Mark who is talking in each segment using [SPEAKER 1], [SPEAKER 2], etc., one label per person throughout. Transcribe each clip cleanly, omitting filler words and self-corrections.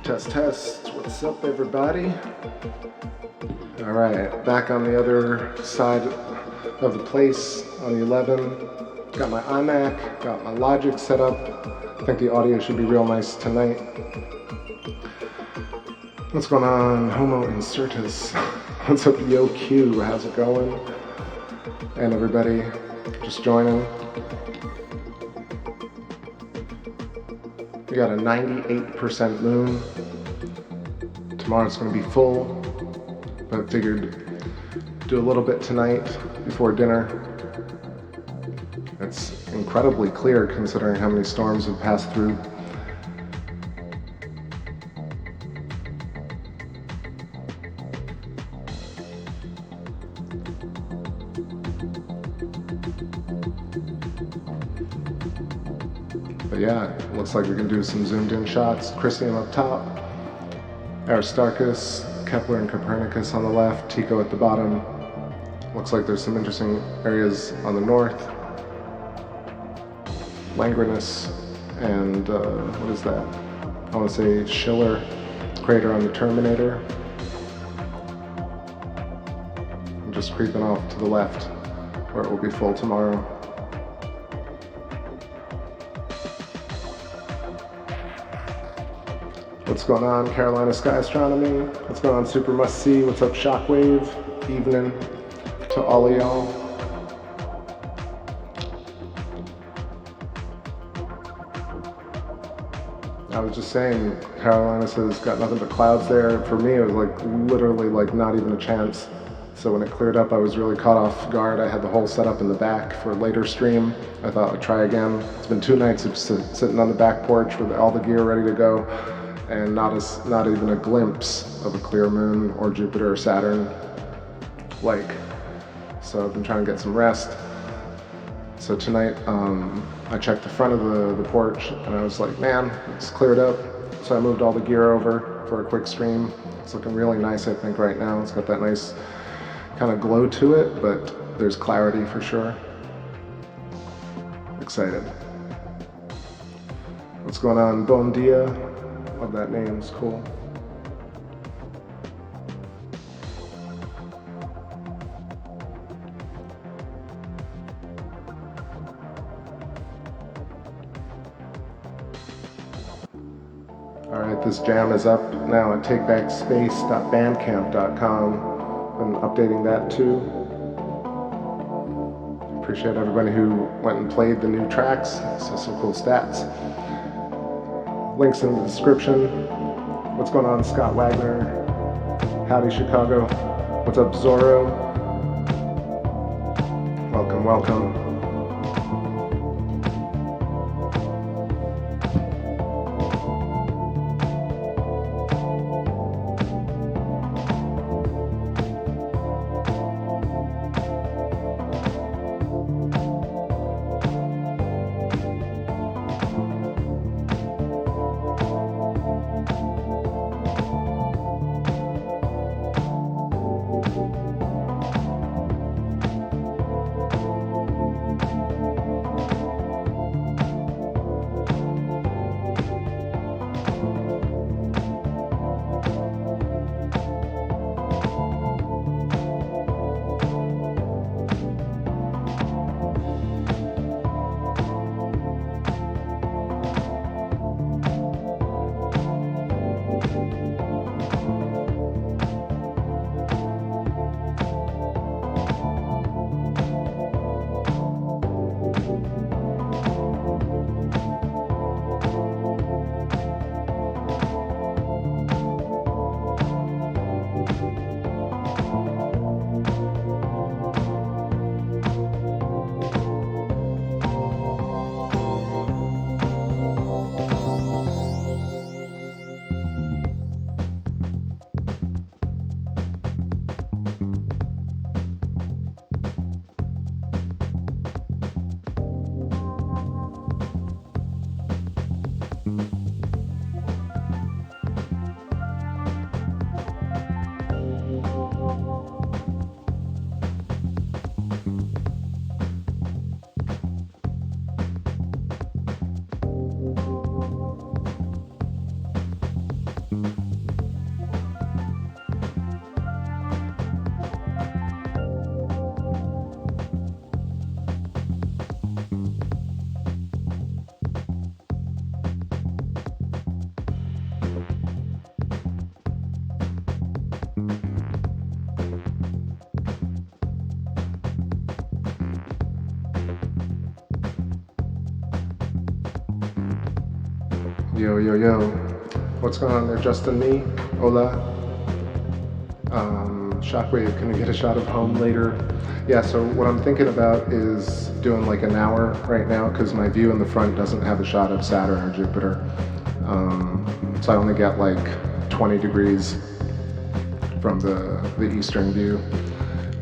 [SPEAKER 1] Test, test. What's up, everybody? All right, back on the other side of the place on the 11. Got my iMac, got my Logic set up. I think the audio should be real nice tonight. What's going on, Homo Insertus? What's up, Yo Q? How's it going? And everybody just joining. We got a 98% moon. Tomorrow's going to be full, but figured do a little bit tonight before dinner. It's incredibly clear considering how many storms have passed through. But yeah, it looks like we can do some zoomed in shots. Chrysium up top, Aristarchus, Kepler and Copernicus on the left, Tycho at the bottom. Looks like there's some interesting areas on the north. Langrenus and what is that? I want to say Schiller crater on the Terminator. I'm just creeping off to the left where it will be full tomorrow. What's going on, Carolina Sky Astronomy? What's going on, Super Must See? What's up, Shockwave? Evening to all of y'all. I was just saying, Carolina says got nothing but clouds there. For me, it was like literally like not even a chance. So when it cleared up, I was really caught off guard. I had the whole setup in the back for a later stream. I thought I'd try again. It's been 2 nights of sitting on the back porch with all the gear ready to go, and not even a glimpse of a clear moon or Jupiter or Saturn lake. So I've been trying to get some rest. So tonight, I checked the front of the porch and I was like, man, it's cleared up. So I moved all the gear over for a quick stream. It's looking really nice, I think, right now. It's got that nice kind of glow to it, but there's clarity for sure. Excited. What's going on, Bon Dia? Love that name, it's cool. Alright, this jam is up now at TakeBackSpace.bandcamp.com. Been updating that too. Appreciate everybody who went and played the new tracks. So some cool stats. Links in the description. What's going on, Scott Wagner? Howdy, Chicago. What's up, Zorro? Welcome, welcome. Yo, yo, yo. What's going on there, Justin? Me? Hola. Shockwave, can we get a shot of home later? Yeah, so what I'm thinking about is doing like an hour right now because my view in the front doesn't have a shot of Saturn or Jupiter. So I only get like 20 degrees from the eastern view.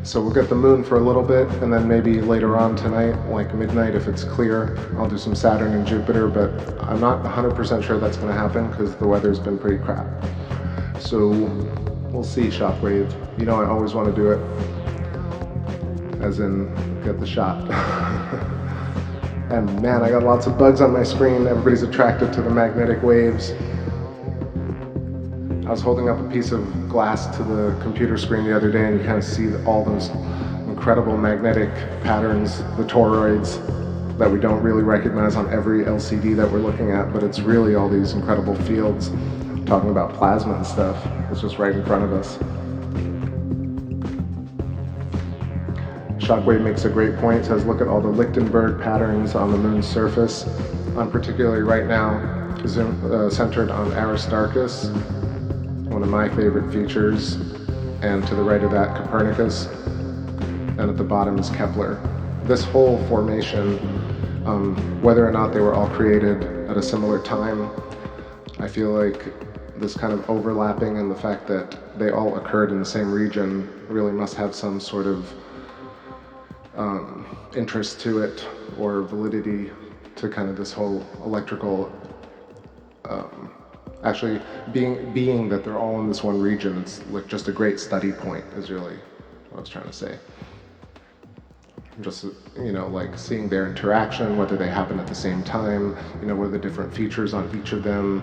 [SPEAKER 1] So we'll get the moon for a little bit, and then maybe later on tonight, like midnight, if it's clear, I'll do some Saturn and Jupiter, but I'm not 100% sure that's going to happen because the weather's been pretty crap. So we'll see, Shockwave. You know I always want to do it, as in get the shot. And man, I got lots of bugs on my screen. Everybody's attracted to the magnetic waves. I was holding up a piece of glass to the computer screen the other day, and you kind of see all those incredible magnetic patterns, the toroids, that we don't really recognize on every LCD that we're looking at, but it's really all these incredible fields. Talking about plasma and stuff, it's just right in front of us. Shockwave makes a great point, says look at all the Lichtenberg patterns on the moon's surface. I'm particularly right now centered on Aristarchus, one of my favorite features, and to the right of that Copernicus, and at the bottom is Kepler. This whole formation, whether or not they were all created at a similar time, I feel like this kind of overlapping and the fact that they all occurred in the same region really must have some sort of interest to it or validity to kind of this whole electrical actually being that they're all in this one region. It's like just a great study point is really what I was trying to say. Just, you know, like seeing their interaction, whether they happen at the same time, you know, what are the different features on each of them,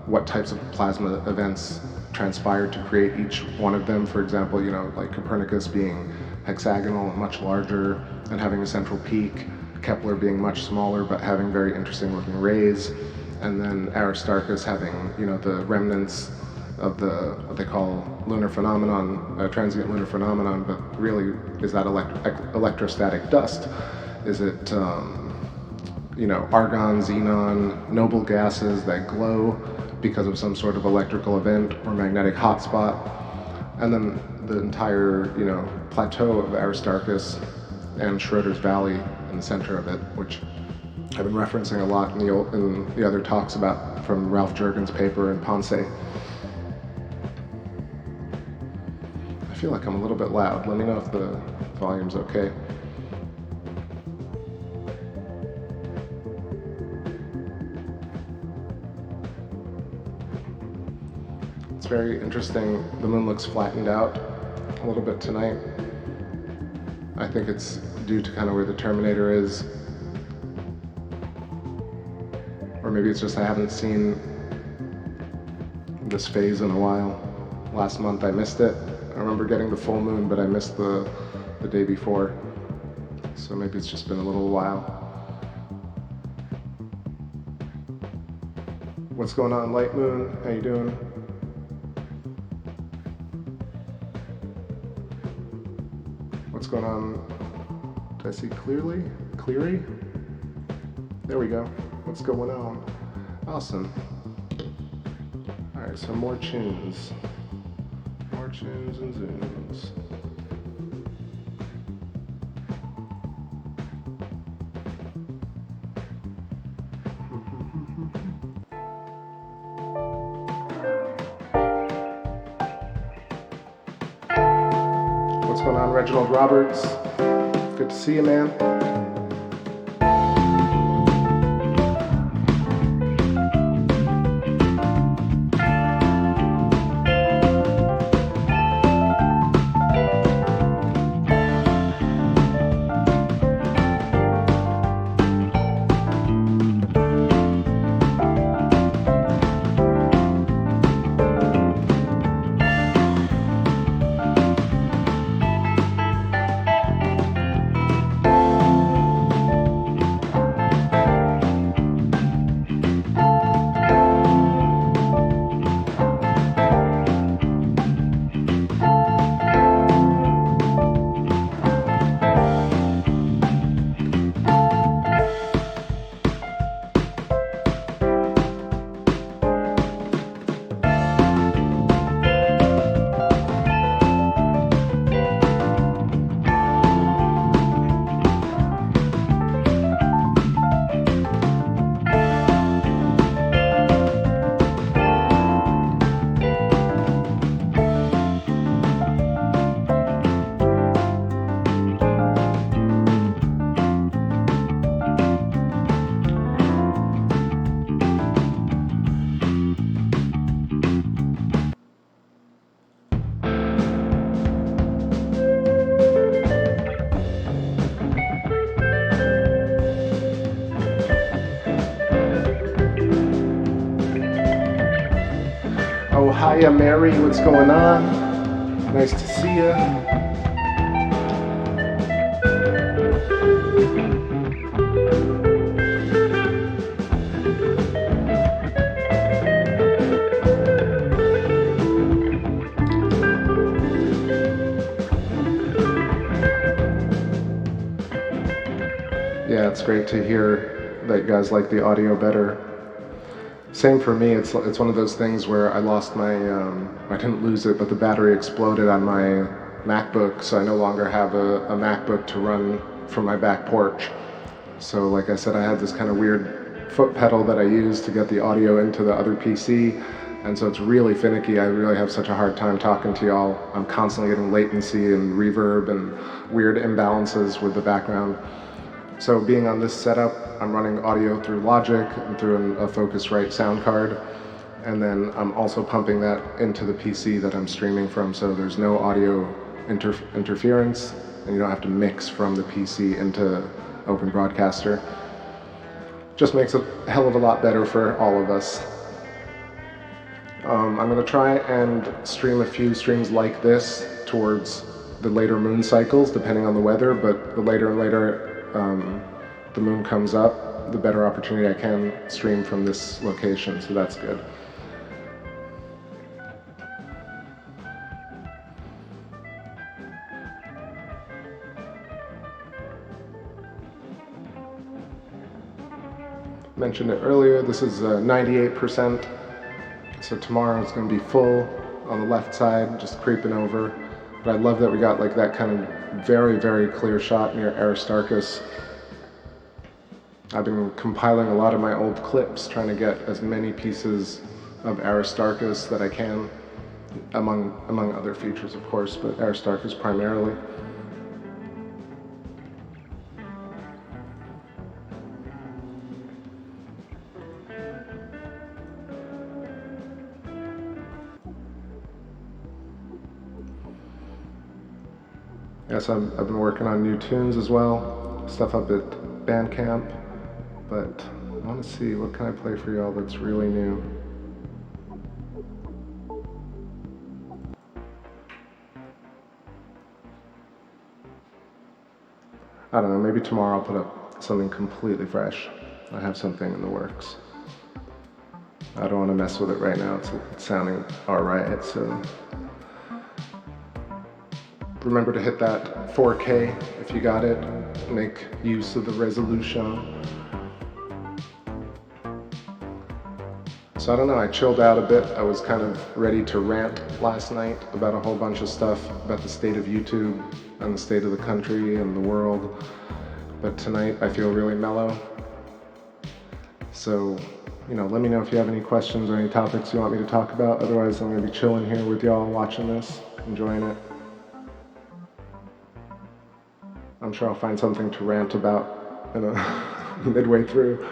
[SPEAKER 1] what types of plasma events transpired to create each one of them. For example, you know, like Copernicus being hexagonal, much larger, and having a central peak, Kepler being much smaller but having very interesting looking rays, and then Aristarchus having, you know, the remnants of the, what they call lunar phenomenon, transient lunar phenomenon, but really is that electrostatic dust? Is it, you know, argon, xenon, noble gases that glow because of some sort of electrical event or magnetic hotspot? And then the entire, you know, plateau of Aristarchus and Schroeder's Valley in the center of it, which I've been referencing a lot in the other talks about from Ralph Jurgen's paper in Ponce. I feel like I'm a little bit loud. Let me know if the volume's okay. It's very interesting. The moon looks flattened out a little bit tonight. I think it's due to kind of where the terminator is. Or maybe it's just I haven't seen this phase in a while. Last month I missed it. I remember getting the full moon, but I missed the day before. So maybe it's just been a little while. What's going on, Light Moon? How you doing? What's going on? Did I see clearly? Cleary? There we go. What's going on? Awesome. Alright, so more tunes. More tunes and zooms. What's going on, Reginald Roberts? Good to see you, man. Hiya Mary, what's going on? Nice to see you. Yeah, it's great to hear that you guys like the audio better. Same for me. It's one of those things where I lost my, I didn't lose it, but the battery exploded on my MacBook, so I no longer have a MacBook to run from my back porch. So like I said, I had this kind of weird foot pedal that I use to get the audio into the other PC, and so it's really finicky. I really have such a hard time talking to y'all. I'm constantly getting latency and reverb and weird imbalances with the background. So being on this setup, I'm running audio through Logic and through a Focusrite sound card, and then I'm also pumping that into the PC that I'm streaming from, so there's no audio interference, and you don't have to mix from the PC into Open Broadcaster. Just makes it a hell of a lot better for all of us. I'm going to try and stream a few streams like this towards the later moon cycles, depending on the weather, but the later and later the moon comes up, the better opportunity I can stream from this location, so that's good. Mentioned it earlier, this is 98%, so tomorrow it's going to be full on the left side, just creeping over. But I love that we got like that kind of very, very clear shot near Aristarchus. I've been compiling a lot of my old clips, trying to get as many pieces of Aristarchus that I can, among other features of course, but Aristarchus primarily. Yes, I've been working on new tunes as well, stuff up at Bandcamp, but I want to see, what can I play for y'all that's really new? I don't know, maybe tomorrow I'll put up something completely fresh. I have something in the works. I don't want to mess with it right now, it's sounding alright, so remember to hit that 4K if you got it. Make use of the resolution. So I don't know, I chilled out a bit. I was kind of ready to rant last night about a whole bunch of stuff about the state of YouTube and the state of the country and the world. But tonight I feel really mellow. So, you know, let me know if you have any questions or any topics you want me to talk about. Otherwise, I'm gonna be chilling here with y'all watching this, enjoying it. I'm sure I'll find something to rant about, you know, midway through.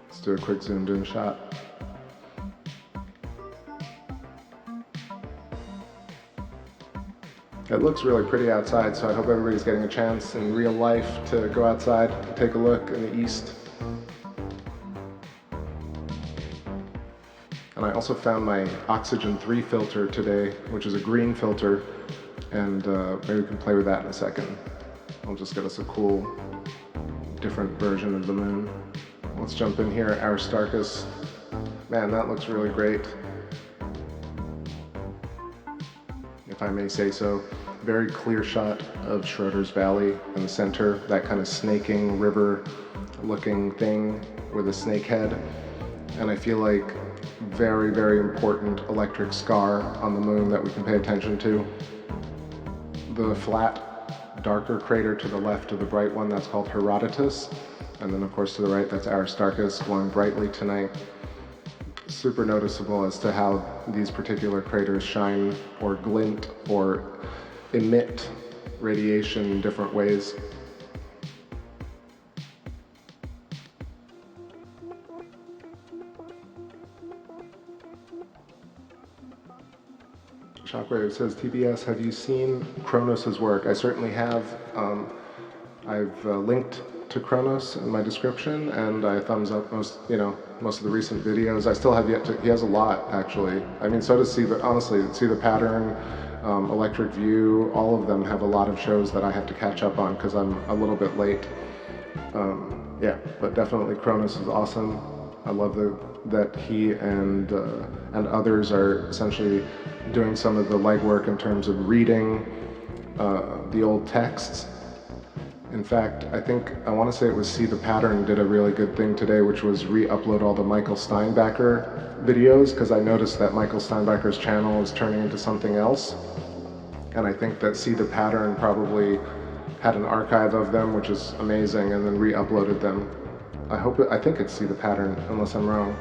[SPEAKER 1] Let's do a quick zoomed in shot. It looks really pretty outside, so I hope everybody's getting a chance in real life to go outside and take a look in the east. And I also found my Oxygen 3 filter today, which is a green filter, and maybe we can play with that in a second. I'll just get us a cool, different version of the moon. Let's jump in here, Aristarchus. Man, that looks really great, if I may say so. Very clear shot of Schroeder's Valley in the center, that kind of snaking river looking thing with a snake head. And I feel like very, very important electric scar on the moon that we can pay attention to. The flat, darker crater to the left of the bright one, that's called Herodotus. And then of course to the right, that's Aristarchus glowing brightly tonight. Super noticeable as to how these particular craters shine or glint or emit radiation in different ways. Shockwave says, TBS, have you seen Kronos's work? I certainly have. I've linked to Kronos in my description, and I thumbs up most of the recent videos. I still have yet to, he has a lot, actually. I mean, so does honestly, See the Pattern, Electric View, all of them have a lot of shows that I have to catch up on because I'm a little bit late. Yeah, but definitely Kronos is awesome. I love that he and others are essentially doing some of the legwork in terms of reading the old texts. In fact, I want to say it was See the Pattern did a really good thing today, which was re-upload all the Michael Steinbacher videos, because I noticed that Michael Steinbacher's channel is turning into something else. And I think that See the Pattern probably had an archive of them, which is amazing, and then re-uploaded them. I think it's See the Pattern, unless I'm wrong.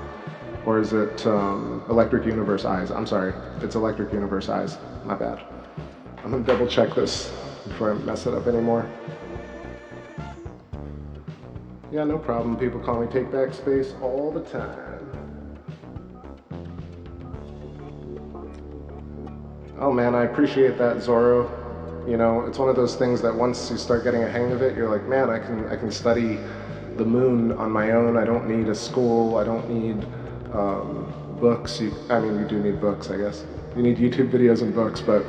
[SPEAKER 1] Or is it Electric Universe Eyes? I'm sorry, it's Electric Universe Eyes. My bad. I'm gonna double check this before I mess it up anymore. Yeah, no problem. People call me TakeBackSpace all the time. Oh man, I appreciate that, Zorro. You know, it's one of those things that once you start getting a hang of it, you're like, man, I can study the moon on my own. I don't need a school. I don't need books. You do need books, I guess. You need YouTube videos and books, but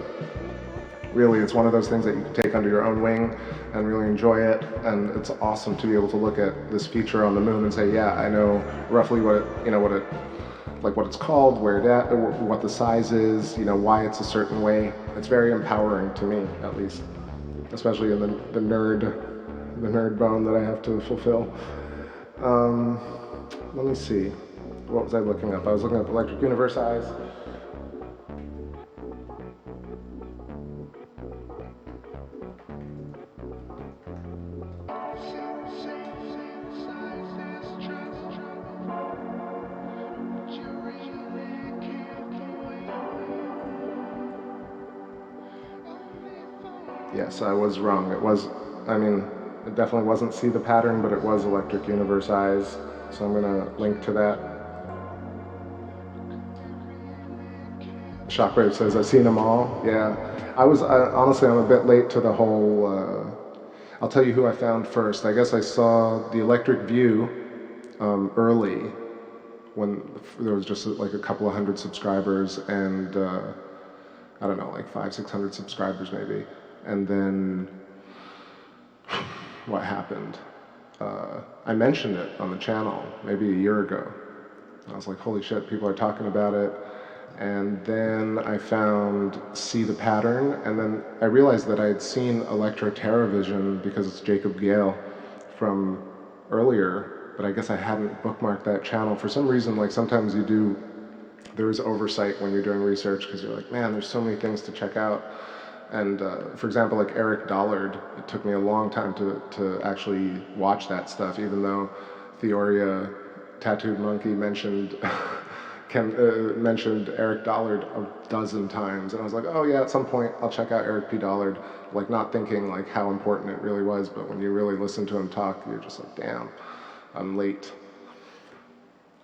[SPEAKER 1] really it's one of those things that you can take under your own wing and really enjoy it. And it's awesome to be able to look at this feature on the moon and say, yeah, I know roughly what it's called, where it at, what the size is, why it's a certain way. It's very empowering to me, at least, especially in the nerd bone that I have to fulfill. Let me see. What was I looking up? I was looking up Electric Universe Eyes. Yes, I was wrong. It definitely wasn't See the Pattern, but it was Electric Universe Eyes. So I'm gonna link to that. Shockwave says, I've seen them all. Yeah, honestly, I'm a bit late to the whole, I'll tell you who I found first. I guess I saw the Electric View early, when there was just like a couple of hundred subscribers, and I don't know, like 500-600 subscribers maybe. And then what happened? I mentioned it on the channel maybe a year ago. I was like, holy shit, people are talking about it. And then I found See the Pattern, and then I realized that I had seen Electro TerraVision because it's Jacob Gale from earlier, but I guess I hadn't bookmarked that channel. For some reason, like sometimes there is oversight when you're doing research, because you're like, man, there's so many things to check out. And for example, like Eric Dollard, it took me a long time to actually watch that stuff, even though Theoria Tattooed Monkey mentioned mentioned Eric Dollard a dozen times. And I was like, oh yeah, at some point I'll check out Eric P. Dollard, like not thinking like how important it really was, but when you really listen to him talk, you're just like, damn, I'm late.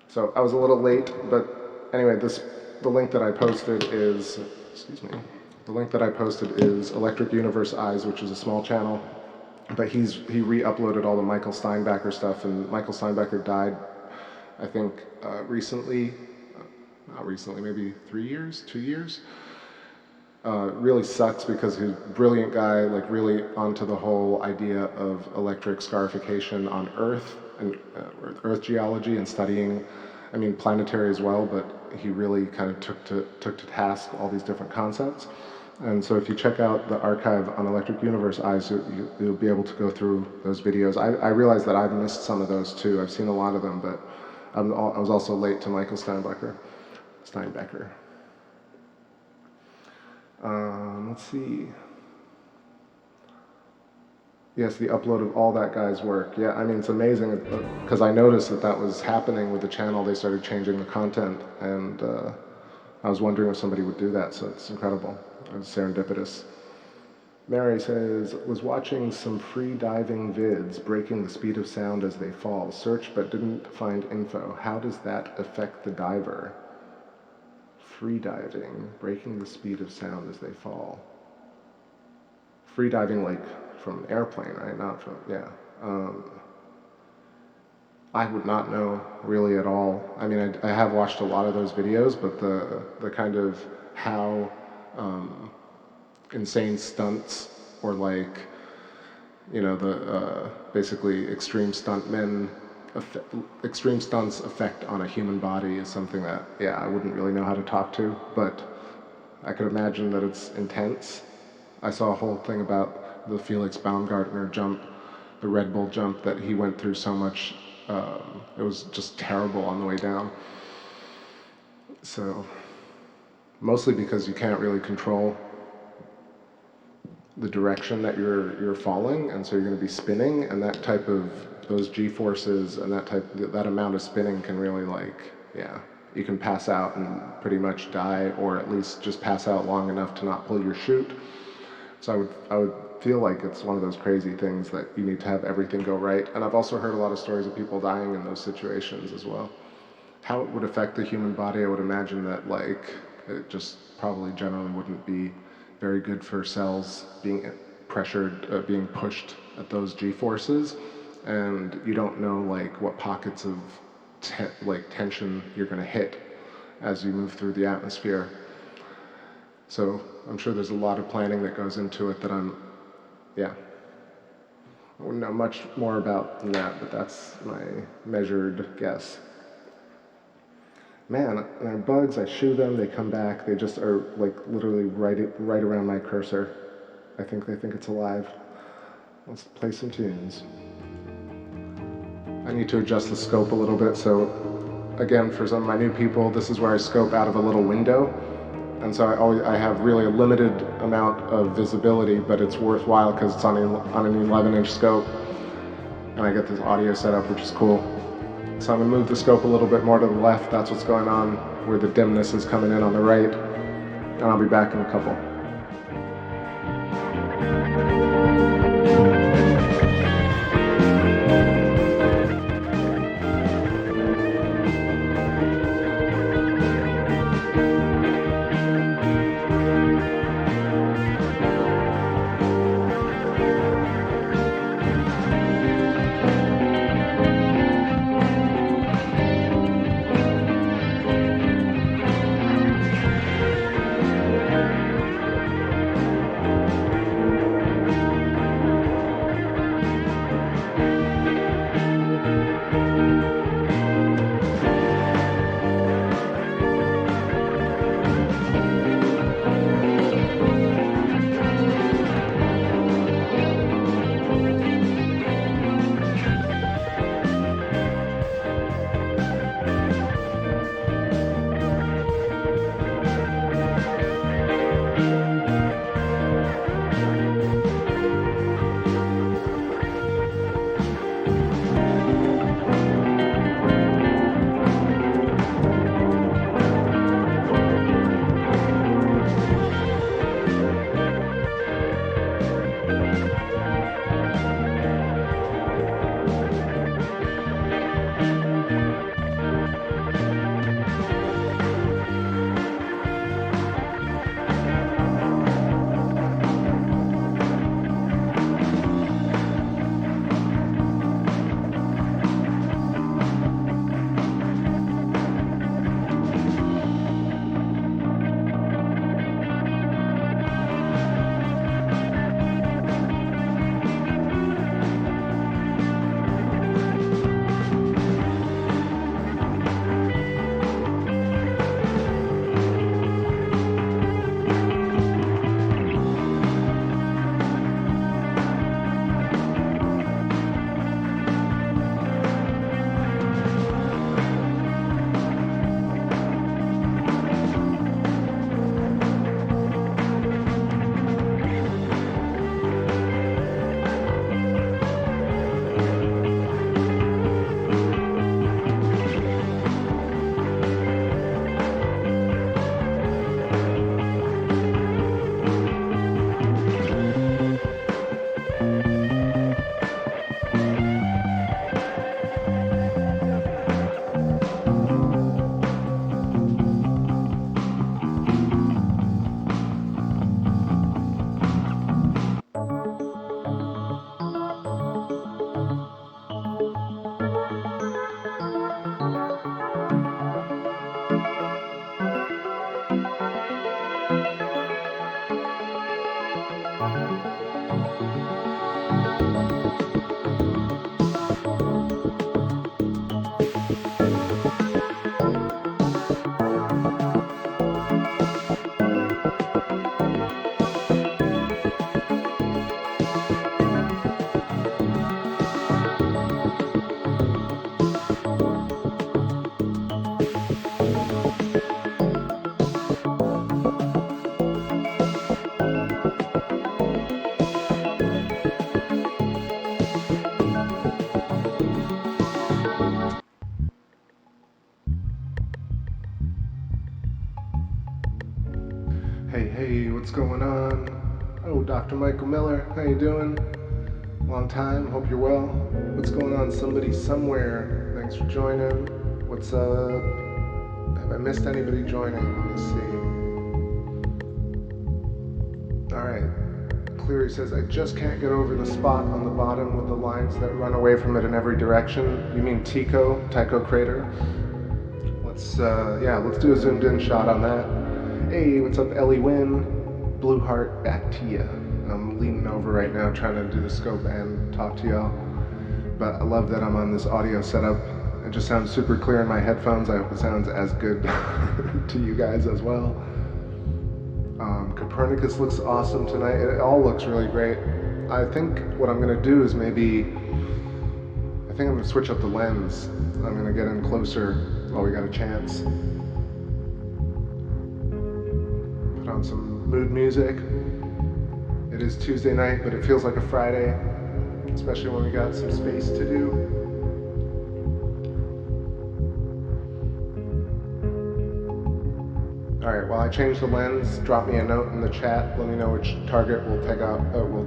[SPEAKER 1] So I was a little late, but anyway, the link that I posted is, the link that I posted is Electric Universe Eyes, which is a small channel, but he re-uploaded all the Michael Steinbacher stuff, and Michael Steinbacher died, I think, recently, not recently, maybe 2 years. Really sucks because he's a brilliant guy, like really onto the whole idea of electric scarification on Earth and Earth geology and studying, planetary as well, but he really kind of took to task all these different concepts. And so if you check out the archive on Electric Universe Eyes, you'll be able to go through those videos. I realize that I've missed some of those too. I've seen a lot of them, but I was also late to Michael Steinbacher. Let's see. Yes, the upload of all that guy's work. Yeah, it's amazing because I noticed that was happening with the channel. They started changing the content, and I was wondering if somebody would do that, so it's incredible. It was serendipitous. Mary says, was watching some free diving vids, breaking the speed of sound as they fall. Search but didn't find info. How does that affect the diver? Free diving, breaking the speed of sound as they fall. Free diving like from an airplane, right? Not from, yeah. I would not know really at all. I mean, I have watched a lot of those videos, but the kind of how insane stunts or like, you know, the basically extreme stunts affect on a human body is something that, yeah, I wouldn't really know how to talk to, but I could imagine that it's intense. I saw a whole thing about the Felix Baumgartner jump, the Red Bull jump, that he went through so much. It was just terrible on the way down. So, mostly because you can't really control the direction that you're falling, and so you're going to be spinning, and that type of, those G-forces and that amount of spinning can really, like, yeah, you can pass out and pretty much die, or at least just pass out long enough to not pull your chute. So I would feel like it's one of those crazy things that you need to have everything go right. And I've also heard a lot of stories of people dying in those situations as well. How it would affect the human body, I would imagine that, like, it just probably generally wouldn't be very good for cells being pressured, being pushed at those G-forces, and you don't know like what pockets of tension you're going to hit as you move through the atmosphere. So I'm sure there's a lot of planning that goes into it that I wouldn't know much more about than that, but that's my measured guess. Man, they're bugs, I shoo them, they come back, they just are like literally right around my cursor. I think they think it's alive. Let's play some tunes. I need to adjust the scope a little bit, so again, for some of my new people, this is where I scope out of a little window, and so I have really a limited amount of visibility, but it's worthwhile because it's on an 11-inch scope, and I get this audio set up, which is cool. So I'm going to move the scope a little bit more to the left. That's what's going on, where the dimness is coming in on the right. And I'll be back in a couple. Hey, what's going on? Oh, Dr. Michael Miller, how you doing? Long time, hope you're well. What's going on, somebody somewhere? Thanks for joining. What's up? Have I missed anybody joining? Let me see. Alright. Cleary says, I just can't get over the spot on the bottom with the lines that run away from it in every direction. You mean Tycho Crater? Let's do a zoomed in shot on that. Hey, what's up, Ellie Wynn? Blue Heart, back to ya. I'm leaning over right now trying to do the scope and talk to y'all. But I love that I'm on this audio setup. It just sounds super clear in my headphones. I hope it sounds as good to you guys as well. Copernicus looks awesome tonight. It all looks really great. I think what I'm gonna do is I'm gonna switch up the lens. I'm gonna get in closer while we got a chance. Put on some mood music. It is Tuesday night, but it feels like a Friday, especially when we got some space to do. Alright, while I change the lens, drop me a note in the chat. Let me know which target we'll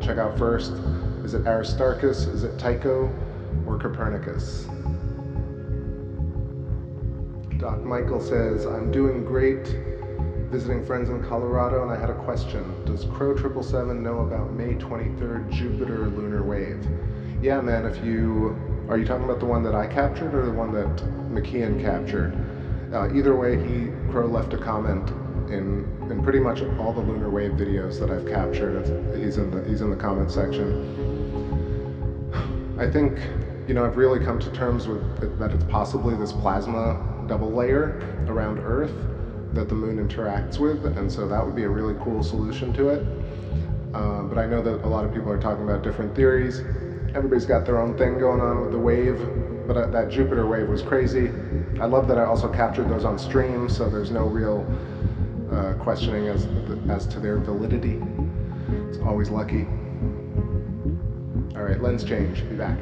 [SPEAKER 1] check out first. Is it Aristarchus, is it Tycho, or Copernicus? Doc Michael says, I'm doing great, visiting friends in Colorado, and I had a question. Does Crow 777 know about May 23rd Jupiter lunar wave? Yeah, man, are you talking about the one that I captured or the one that McKeon captured? Either way, Crow left a comment in pretty much all the lunar wave videos that I've captured. He's in the comment section. I think, I've really come to terms with that it's possibly this plasma double layer around Earth that the moon interacts with, and so that would be a really cool solution to it. But I know that a lot of people are talking about different theories. Everybody's got their own thing going on with the wave, but that Jupiter wave was crazy. I love that I also captured those on stream, so there's no real questioning as to their validity. It's always lucky. All right, lens change, be back.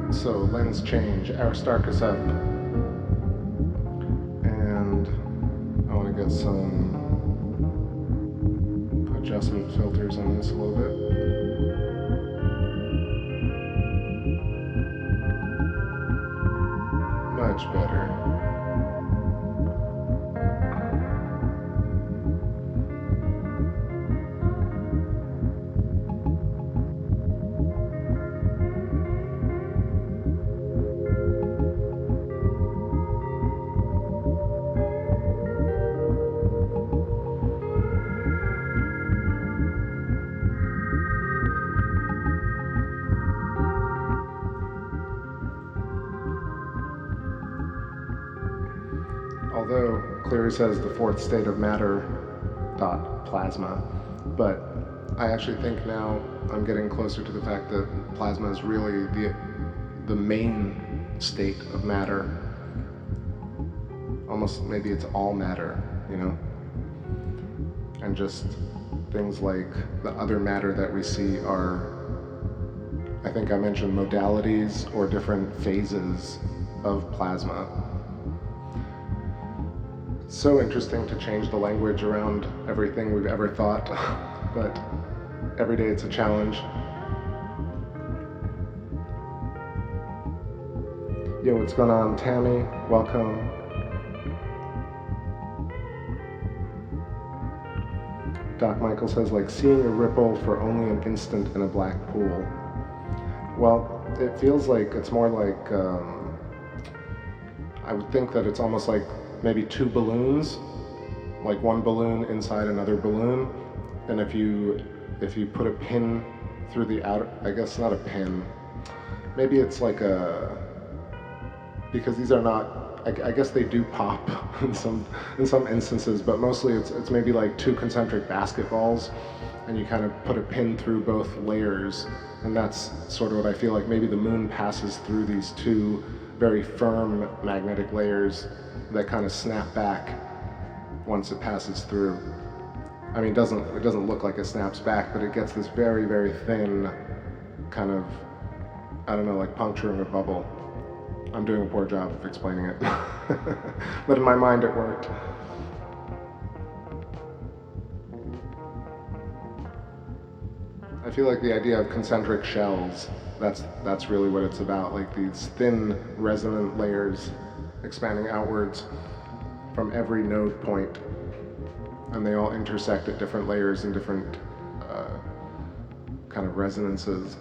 [SPEAKER 1] So lens change, Aristarchus up. And I want to get some adjustment filters on this a little bit. Much better. Although Cleary says the fourth state of matter dot plasma, but I actually think now I'm getting closer to the fact that plasma is really the main state of matter. Almost maybe it's all matter, you know? And just things like the other matter that we see are, I think I mentioned modalities or different phases of plasma. So interesting to change the language around everything we've ever thought, but every day it's a challenge. Yo, what's going on, Tammy? Welcome. Doc Michael says, like seeing a ripple for only an instant in a black pool. Well, it feels like it's more like, I would think that it's almost like maybe two balloons, like one balloon inside another balloon, and if you put a pin through the outer, I guess not a pin, maybe it's like because these are not, I guess they do pop in some instances, but mostly it's maybe like two concentric basketballs, and you kind of put a pin through both layers, and that's sort of what I feel like. Maybe the moon passes through these two very firm magnetic layers that kind of snap back once it passes through. I mean, it doesn't look like it snaps back, but it gets this very, very thin kind of, I don't know, like puncturing a bubble. I'm doing a poor job of explaining it, but in my mind it worked. I feel like the idea of concentric shells, that's really what it's about, like these thin resonant layers expanding outwards from every node point, and they all intersect at different layers and different kind of resonances.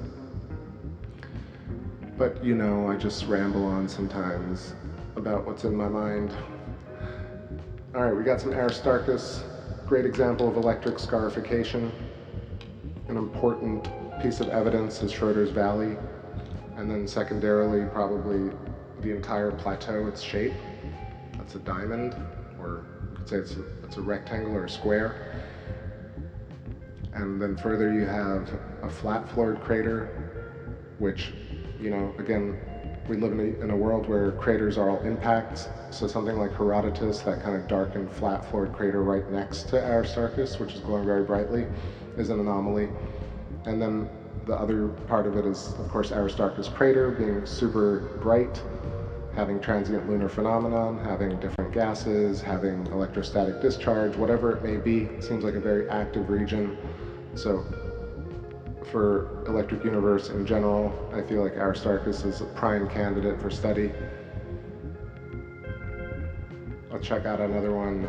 [SPEAKER 1] But you know, I just ramble on sometimes about what's in my mind. All right, we got some Aristarchus, great example of electric scarification. An important piece of evidence is Schroeder's Valley, and then secondarily probably the entire plateau, its shape. That's a diamond, or you could say it's a rectangle or a square. And then further you have a flat-floored crater, which, you know, again, we live in a world where craters are all impacts, so something like Herodotus, that kind of darkened flat-floored crater right next to Aristarchus, which is glowing very brightly, is an anomaly. And then the other part of it is, of course, Aristarchus crater being super bright, having transient lunar phenomenon, having different gases, having electrostatic discharge, whatever it may be. It seems like a very active region. So for electric universe in general, I feel like Aristarchus is a prime candidate for study. I'll check out another one.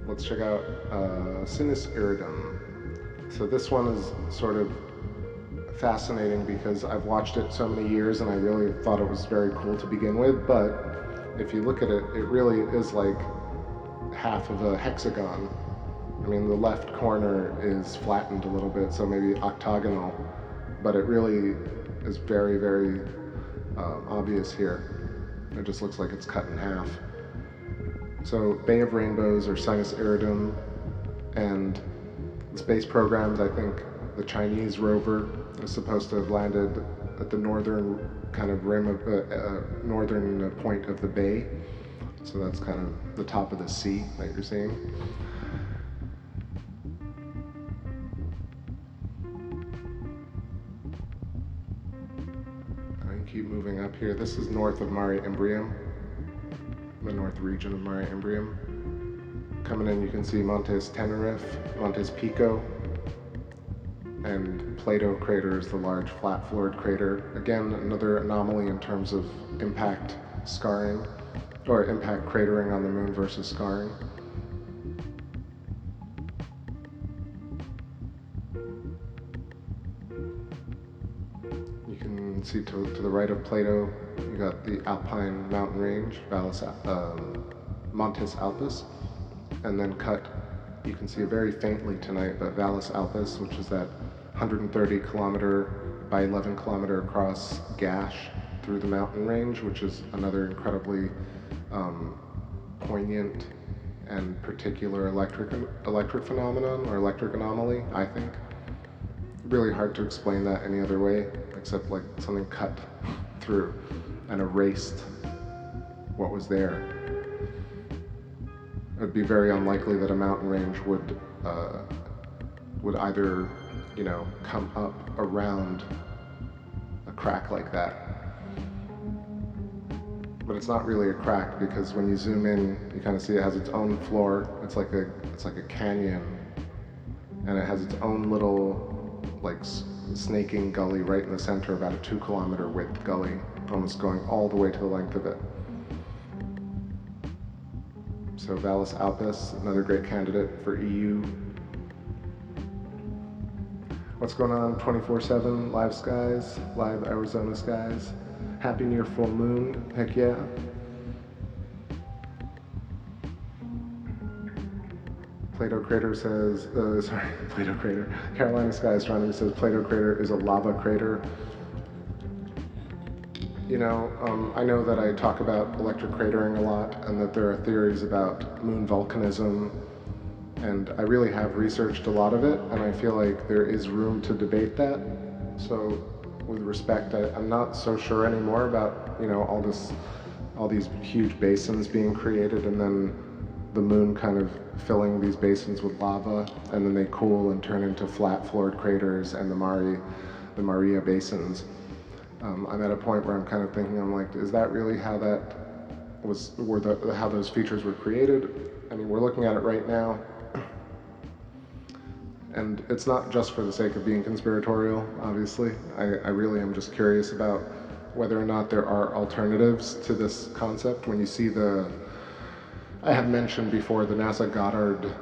[SPEAKER 1] Let's check out Sinus Iridum. So this one is sort of fascinating because I've watched it so many years and I really thought it was very cool to begin with, but if you look at it, it really is like half of a hexagon. I mean, the left corner is flattened a little bit, so maybe octagonal, but it really is very, very obvious here. It just looks like it's cut in half. So Bay of Rainbows or Sinus Iridum, and the space programs, I think the Chinese rover is supposed to have landed at the northern kind of rim of northern point of the bay. So that's kind of the top of the sea that you're seeing. I can keep moving up here. This is north of Mare Imbrium, the north region of Mare Imbrium. Coming in, you can see Montes Tenerife, Montes Pico, and Plato crater is the large flat-floored crater. Again, another anomaly in terms of impact scarring, or impact cratering on the moon versus scarring. You can see to the right of Plato, you got the Alpine mountain range, Montes Alpes, and then cut, you can see it very faintly tonight, but Valles Alpes, which is that 130 kilometer by 11 kilometer across gash through the mountain range, which is another incredibly poignant and particular electric phenomenon or electric anomaly, I think. Really hard to explain that any other way, except like something cut through and erased what was there. It would be very unlikely that a mountain range would either, you know, come up around a crack like that. But it's not really a crack, because when you zoom in, you kind of see it has its own floor. It's like a canyon, and it has its own little like snaking gully right in the center, about a 2 kilometer width gully, almost going all the way to the length of it. So Valles Alpes, another great candidate for EU. What's going on 24/7? Live skies, live Arizona skies. Happy near full moon, heck yeah. Plato Crater says, Plato Crater. Carolina Sky Astronomy says Plato Crater is a lava crater. You know, I know that I talk about electric cratering a lot, and that there are theories about moon volcanism, and I really have researched a lot of it, and I feel like there is room to debate that. So with respect, I'm not so sure anymore about, you know, all these huge basins being created, and then the moon kind of filling these basins with lava, and then they cool and turn into flat-floored craters and the Maria basins. I'm at a point where I'm kind of thinking, I'm like, is that really how how those features were created? I mean, we're looking at it right now, and it's not just for the sake of being conspiratorial, obviously. I really am just curious about whether or not there are alternatives to this concept. When you see I have mentioned before the NASA Goddard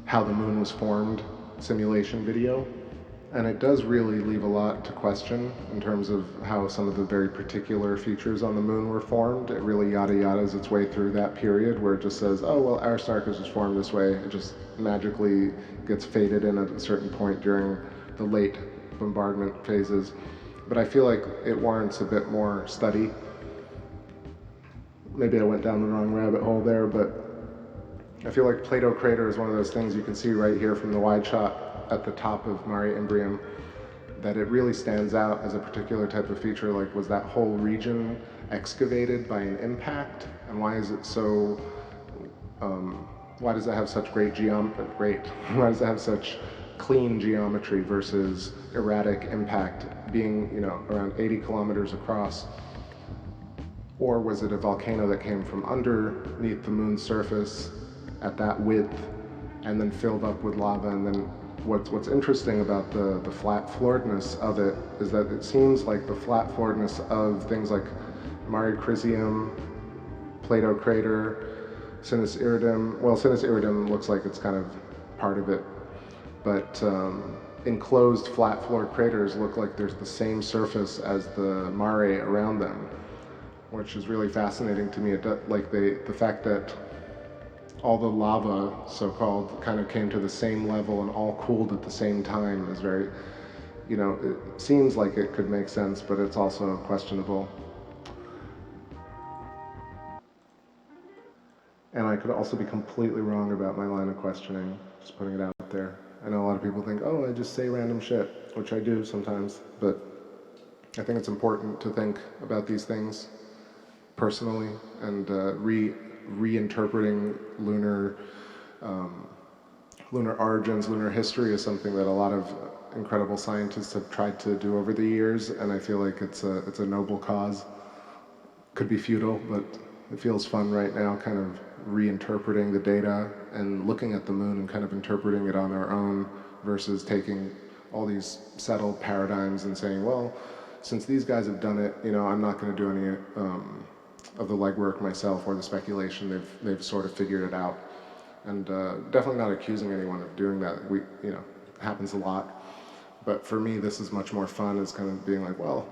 [SPEAKER 1] How the Moon Was Formed simulation video, and it does really leave a lot to question in terms of how some of the very particular features on the moon were formed. It really yada yadas its way through that period where it just says, oh, well, Aristarchus was formed this way. It just magically gets faded in at a certain point during the late bombardment phases. But I feel like it warrants a bit more study. Maybe I went down the wrong rabbit hole there, but I feel like Plato Crater is one of those things you can see right here from the wide shot at the top of Mare Imbrium, that it really stands out as a particular type of feature. Like, was that whole region excavated by an impact? And why is it so, why does it have such why does it have such clean geometry versus erratic impact being, you know, around 80 kilometers across? Or was it a volcano that came from underneath the moon's surface at that width and then filled up with lava? And then what's interesting about the flat-flooredness of it is that it seems like the flat-flooredness of things like Mare Crisium, Plato Crater, Sinus Iridum. Well, Sinus Iridum looks like it's kind of part of it, but enclosed flat-floored craters look like there's the same surface as the mare around them, which is really fascinating to me. The fact that all the lava, so-called, kind of came to the same level and all cooled at the same time is very, you know, it seems like it could make sense, but it's also questionable. And I could also be completely wrong about my line of questioning, just putting it out there. I know a lot of people think, oh, I just say random shit, which I do sometimes, but I think it's important to think about these things personally and reinterpreting lunar origins, lunar history is something that a lot of incredible scientists have tried to do over the years, and I feel like it's a noble cause. Could be futile, but it feels fun right now, kind of reinterpreting the data and looking at the moon and kind of interpreting it on our own versus taking all these settled paradigms and saying, well, since these guys have done it, you know, I'm not going to do any of the legwork myself or the speculation. They've sort of figured it out, and definitely not accusing anyone of doing that. You know, it happens a lot. But for me, this is much more fun. It's kind of being like, well,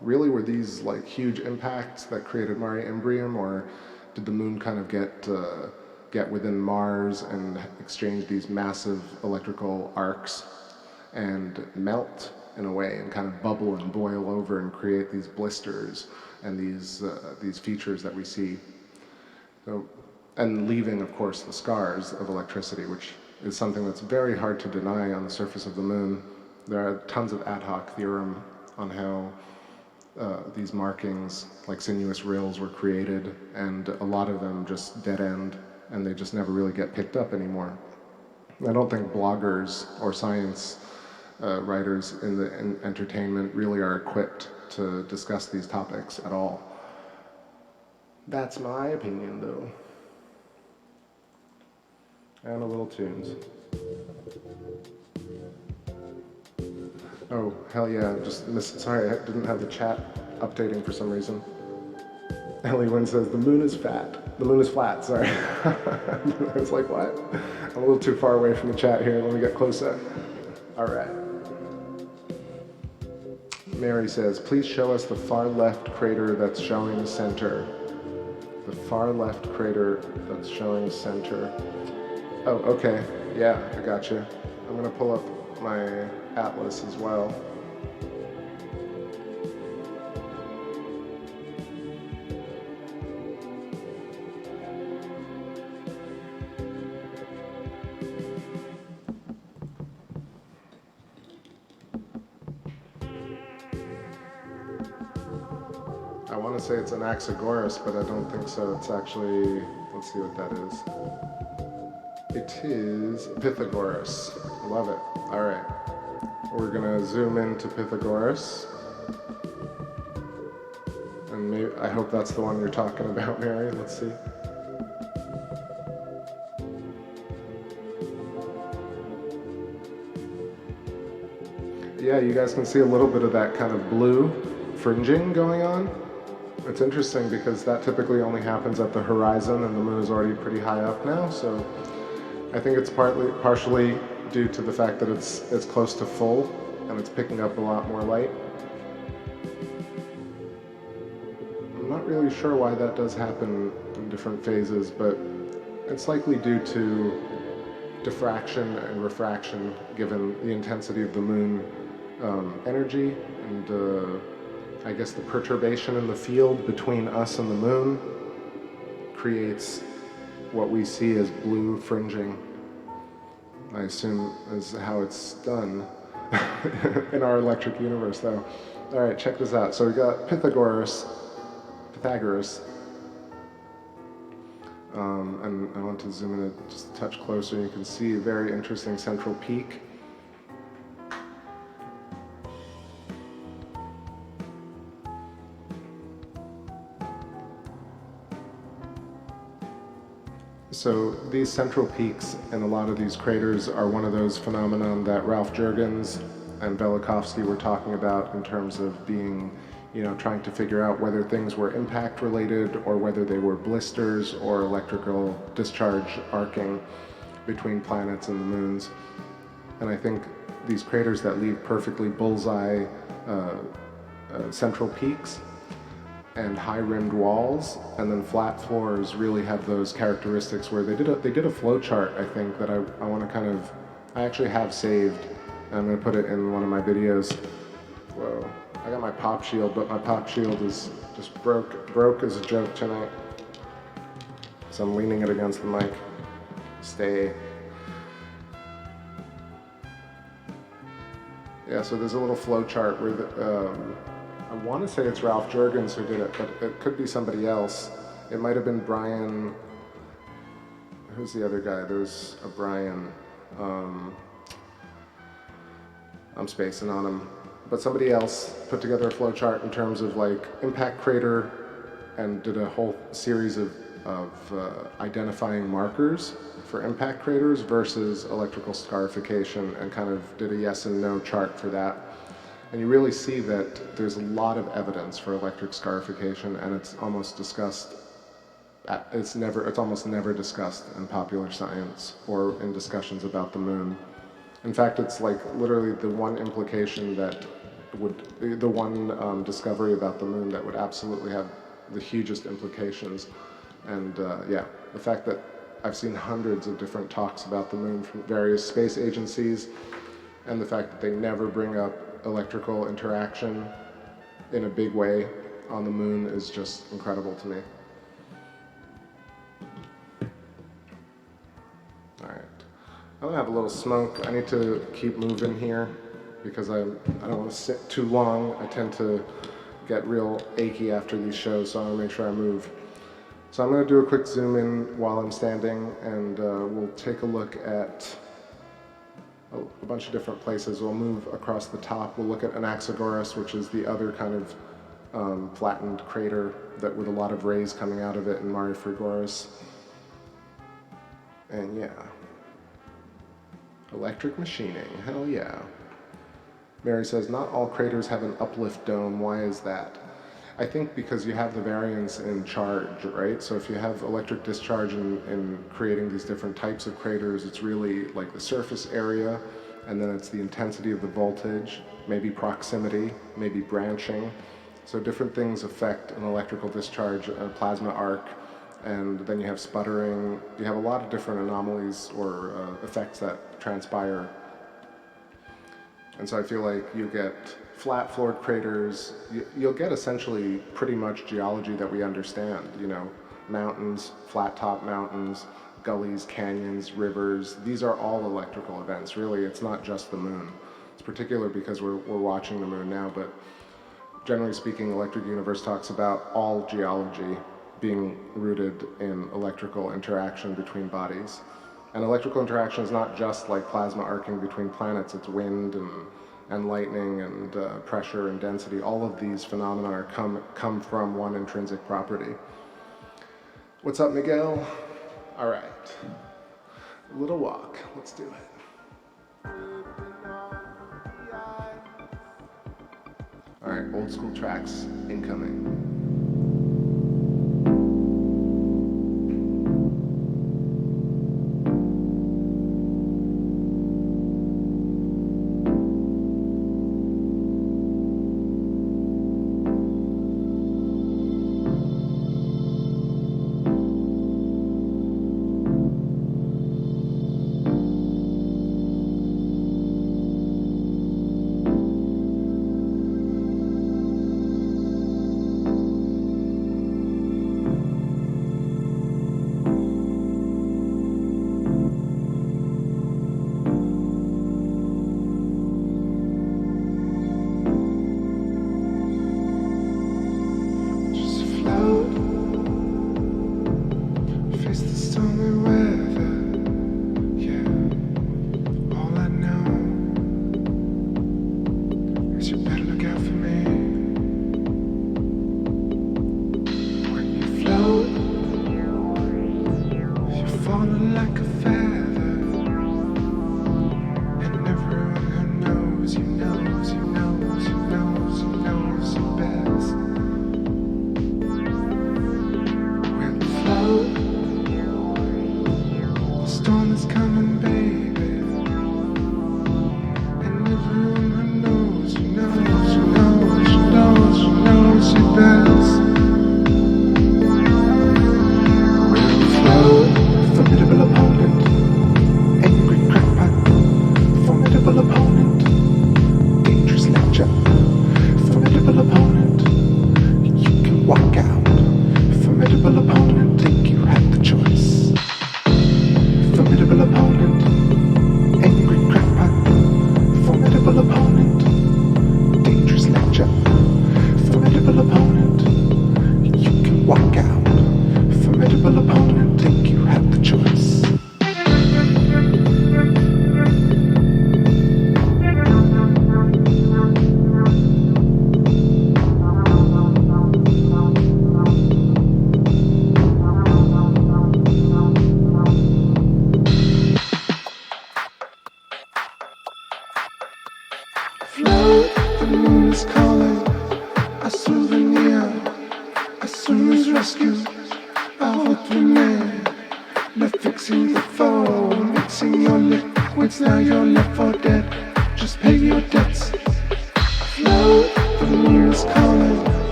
[SPEAKER 1] really, were these like huge impacts that created Mare Imbrium, or did the moon kind of get within Mars and exchange these massive electrical arcs? and melt in a way and kind of bubble and boil over and create these blisters and these features that we see. So, and leaving, of course, the scars of electricity, which is something that's very hard to deny on the surface of the moon. There are tons of ad hoc theorem on how these markings, like sinuous rills, were created, and a lot of them just dead end, and they just never really get picked up anymore. I don't think bloggers or science writers in entertainment really are equipped to discuss these topics at all. That's my opinion, though. And a little tunes. Oh, hell yeah, just missed, sorry, I didn't have the chat updating for some reason. Ellie Wynn says, the moon is fat. The moon is flat, sorry. I was like, what? I'm a little too far away from the chat here, let me get closer. All right. Mary says, please show us the far left crater that's showing center. The far left crater that's showing center. Oh, okay, yeah, I got you. I'm gonna pull up my atlas as well. I want to say it's an Anaxagoras, but I don't think so. It's actually, let's see what that is. It is Pythagoras. Love it. All right. We're gonna zoom into Pythagoras. And maybe, I hope that's the one you're talking about, Mary. Let's see. Yeah, you guys can see a little bit of that kind of blue fringing going on. It's interesting because that typically only happens at the horizon, and the moon is already pretty high up now, so I think it's partially due to the fact that it's close to full and it's picking up a lot more light. I'm not really sure why that does happen in different phases, but it's likely due to diffraction and refraction given the intensity of the moon energy and I guess the perturbation in the field between us and the moon creates what we see as blue fringing. I assume is how it's done in our electric universe, though. All right, check this out. So we got Pythagoras, and I want to zoom in just a touch closer. You can see a very interesting central peak. So these central peaks and a lot of these craters are one of those phenomenon that Ralph Jurgens and Velikovsky were talking about in terms of being, trying to figure out whether things were impact related or whether they were blisters or electrical discharge arcing between planets and the moons. And I think these craters that leave perfectly bullseye central peaks and high-rimmed walls, and then flat floors really have those characteristics where they did a flow chart, I think, that I want to I actually have saved, and I'm going to put it in one of my videos. Whoa, I got my pop shield, but my pop shield is just broke as a joke tonight. So I'm leaning it against the mic. Stay. Yeah, so there's a little flow chart where I want to say it's Ralph Jurgens who did it, but it could be somebody else. It might have been Brian. Who's the other guy? There's a Brian. I'm spacing on him. But somebody else put together a flow chart in terms of like impact crater and did a whole series of identifying markers for impact craters versus electrical scarification, and kind of did a yes and no chart for that. And you really see that there's a lot of evidence for electric scarification, and it's almost discussed. It's almost never discussed in popular science or in discussions about the moon. In fact, it's like literally the one implication that the one discovery about the moon that would absolutely have the hugest implications. And yeah, the fact that I've seen hundreds of different talks about the moon from various space agencies, and the fact that they never bring up electrical interaction in a big way on the moon is just incredible to me. All right, I'm gonna have a little smoke. I need to keep moving here because I don't want to sit too long. I tend to get real achy after these shows, so I want to make sure I move. So I'm going to do a quick zoom in while I'm standing, and we'll take a look at a bunch of different places. We'll move across the top. We'll look at Anaxagoras, which is the other kind of flattened crater with a lot of rays coming out of it in Mare Frigoris. And yeah, electric machining, hell yeah. Mary says, not all craters have an uplift dome. Why is that? I think because you have the variance in charge, right? So if you have electric discharge in creating these different types of craters, it's really like the surface area, and then it's the intensity of the voltage, maybe proximity, maybe branching. So different things affect an electrical discharge, a plasma arc, and then you have sputtering. You have a lot of different anomalies or effects that transpire. And so I feel like you get flat-floored craters. You'll get essentially pretty much geology that we understand, you know, mountains, flat-top mountains, gullies, canyons, rivers. These are all electrical events, really. It's not just the moon. It's particular because we're watching the moon now, but generally speaking, Electric Universe talks about all geology being rooted in electrical interaction between bodies. And electrical interaction is not just like plasma arcing between planets, it's wind and lightning and pressure and density. All of these phenomena come from one intrinsic property. What's up, Miguel? All right, a little walk, let's do it. All right, old school tracks incoming.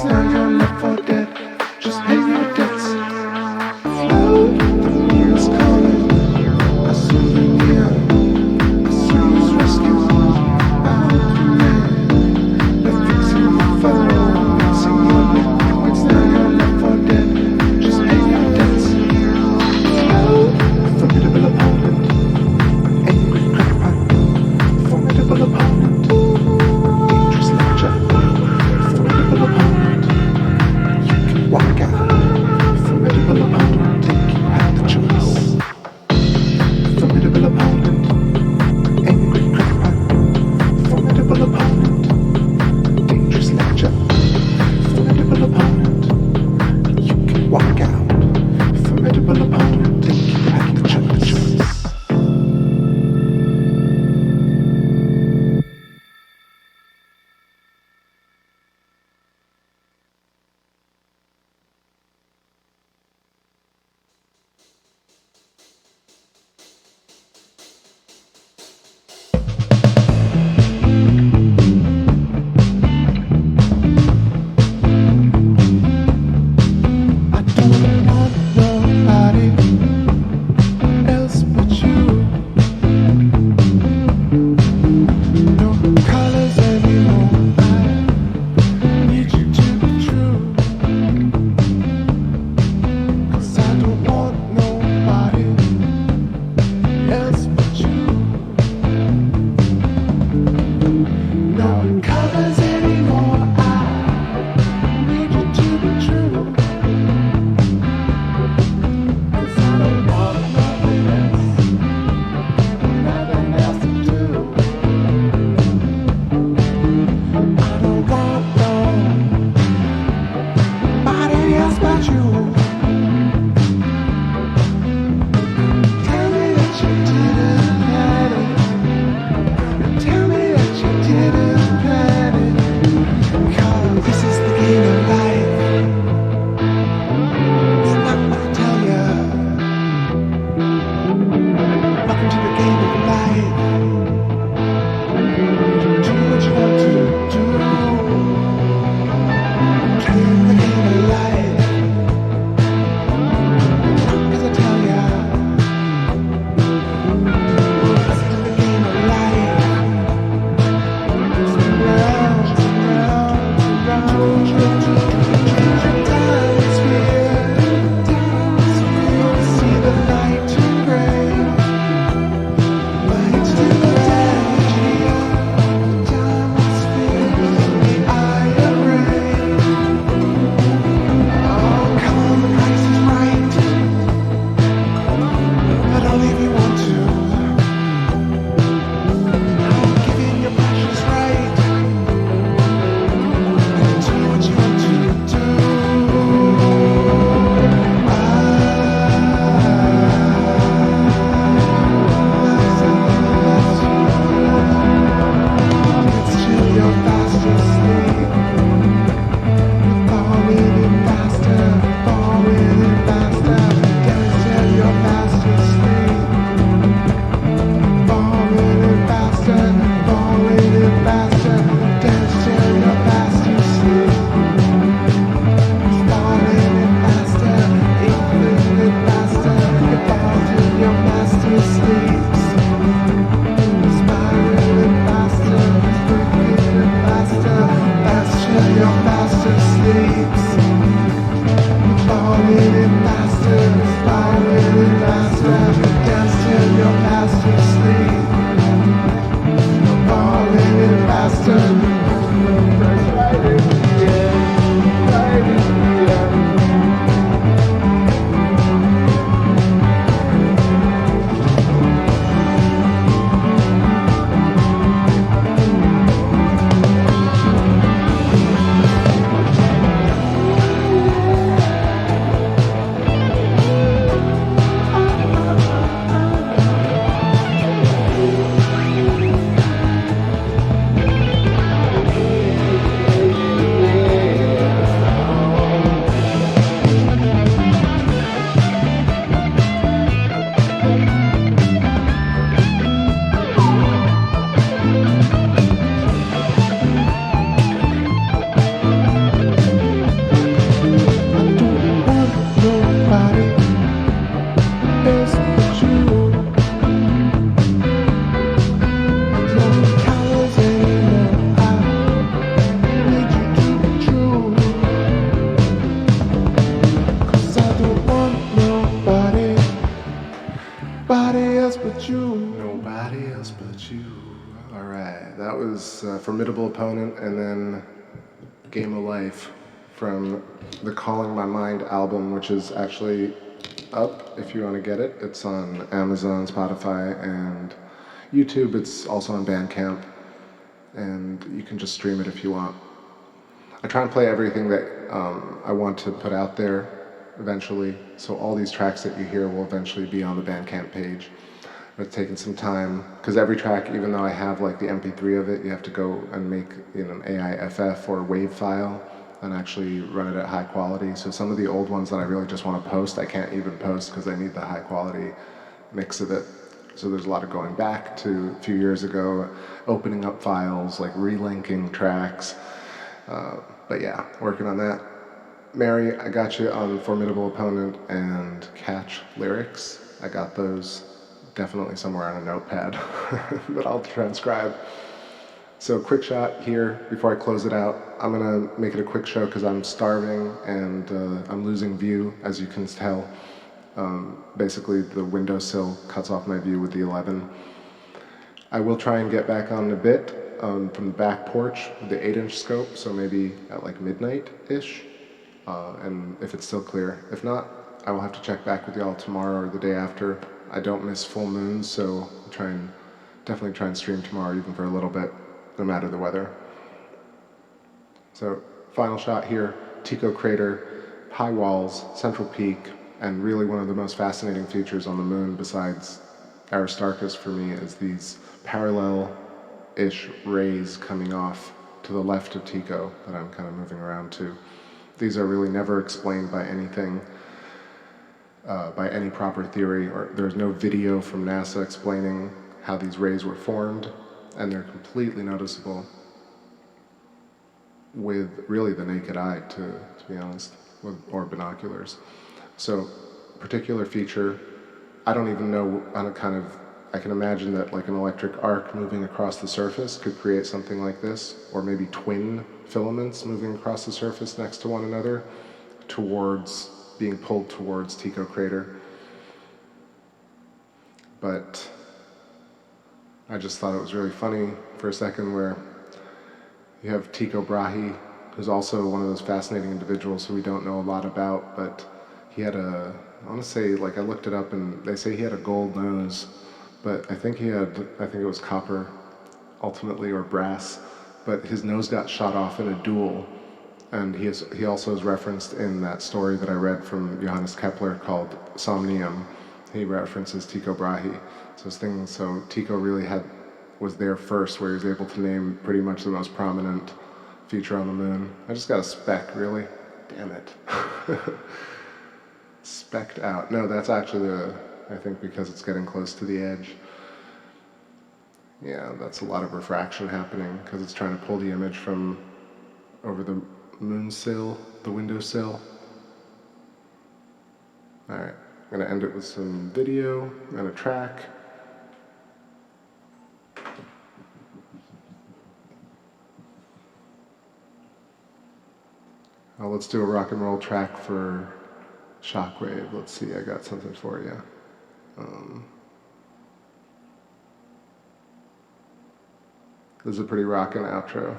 [SPEAKER 2] Now you're left for Just pay your debts. The moon is calling. A souvenir. A soul's rescue. Out of man. They're fixing your phone. Fixing your liquids. Now you're left for dead. Just pay your debts. A formidable opponent. An angry crackpot. Formidable opponent. Dangerous lecture. Formidable opponent. You can walk out.
[SPEAKER 1] All right, that was Formidable Opponent, and then Game of Life from the Calling My Mind album, which is actually up if you want to get it. It's on Amazon, Spotify, and YouTube. It's also on Bandcamp, and you can just stream it if you want. I try and play everything that I want to put out there eventually, so all these tracks that you hear will eventually be on the Bandcamp page. It's taken some time, because every track, even though I have like the MP3 of it, you have to go and make an AIFF or WAV file and actually run it at high quality. So some of the old ones that I really just want to post, I can't even post because I need the high quality mix of it. So there's a lot of going back to a few years ago, opening up files, like relinking tracks. But yeah, working on that. Mary, I got you on Formidable Opponent and Catch lyrics. I got those definitely somewhere on a notepad that I'll transcribe. So quick shot here before I close it out. I'm gonna make it a quick show because I'm starving and I'm losing view, as you can tell. Basically the windowsill cuts off my view with the 11. I will try and get back on a bit from the back porch with the 8-inch scope, so maybe at like midnight-ish, and if it's still clear. If not, I will have to check back with y'all tomorrow or the day after. I don't miss full moons, so I'll definitely try and stream tomorrow, even for a little bit, no matter the weather. So, final shot here, Tycho crater, high walls, central peak, and really one of the most fascinating features on the moon, besides Aristarchus for me, is these parallel-ish rays coming off to the left of Tycho that I'm kind of moving around to. These are really never explained by anything, by any proper theory, or there's no video from NASA explaining how these rays were formed, and they're completely noticeable with really the naked eye, to be honest, or binoculars. So, particular feature, I don't even know, I can imagine that like an electric arc moving across the surface could create something like this, or maybe twin filaments moving across the surface next to one another being pulled towards Tycho crater. But I just thought it was really funny for a second where you have Tycho Brahe, who's also one of those fascinating individuals who we don't know a lot about, but he had I want to say, like, I looked it up and they say he had a gold nose, but I think it was copper ultimately, or brass, but his nose got shot off in a duel. And he also is referenced in that story that I read from Johannes Kepler called Somnium. He references Tycho Brahe. So Tycho really was there first, where he was able to name pretty much the most prominent feature on the moon. I just got a speck, really? Damn it. Specked out. No, that's actually I think because it's getting close to the edge. Yeah, that's a lot of refraction happening because it's trying to pull the image from over the moon sill, the windowsill. Alright, I'm gonna end it with some video and a track. Let's do a rock and roll track for Shockwave. Let's see, I got something for you. This is a pretty rockin' outro.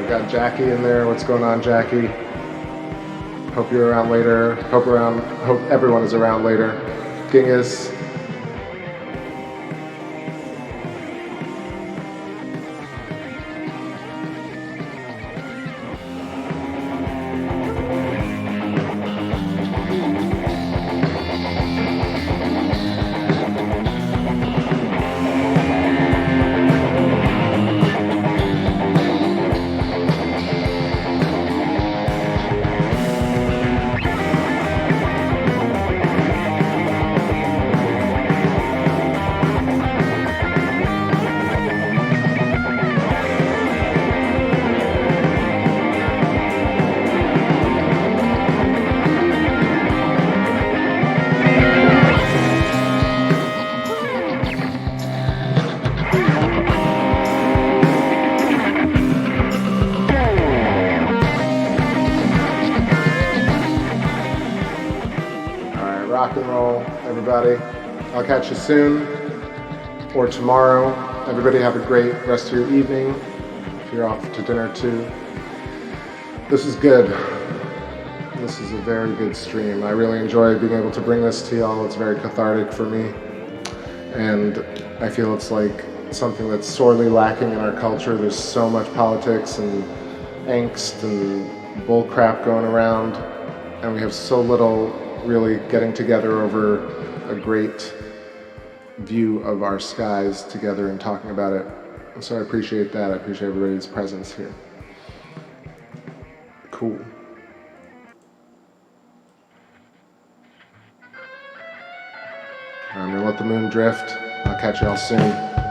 [SPEAKER 1] Got Jackie in there. What's going on, Jackie? Hope you're around later. Hope everyone is around later. Genghis. rock and roll, everybody. I'll catch you soon or tomorrow. Everybody have a great rest of your evening. If you're off to dinner too. This is good. This is a very good stream. I really enjoy being able to bring this to y'all. It's very cathartic for me. And I feel it's like something that's sorely lacking in our culture. There's so much politics and angst and bull crap going around, and we have so little really getting together over a great view of our skies together and talking about it. And so I appreciate that. I appreciate everybody's presence here. Cool. I'm gonna let the moon drift. I'll catch y'all soon.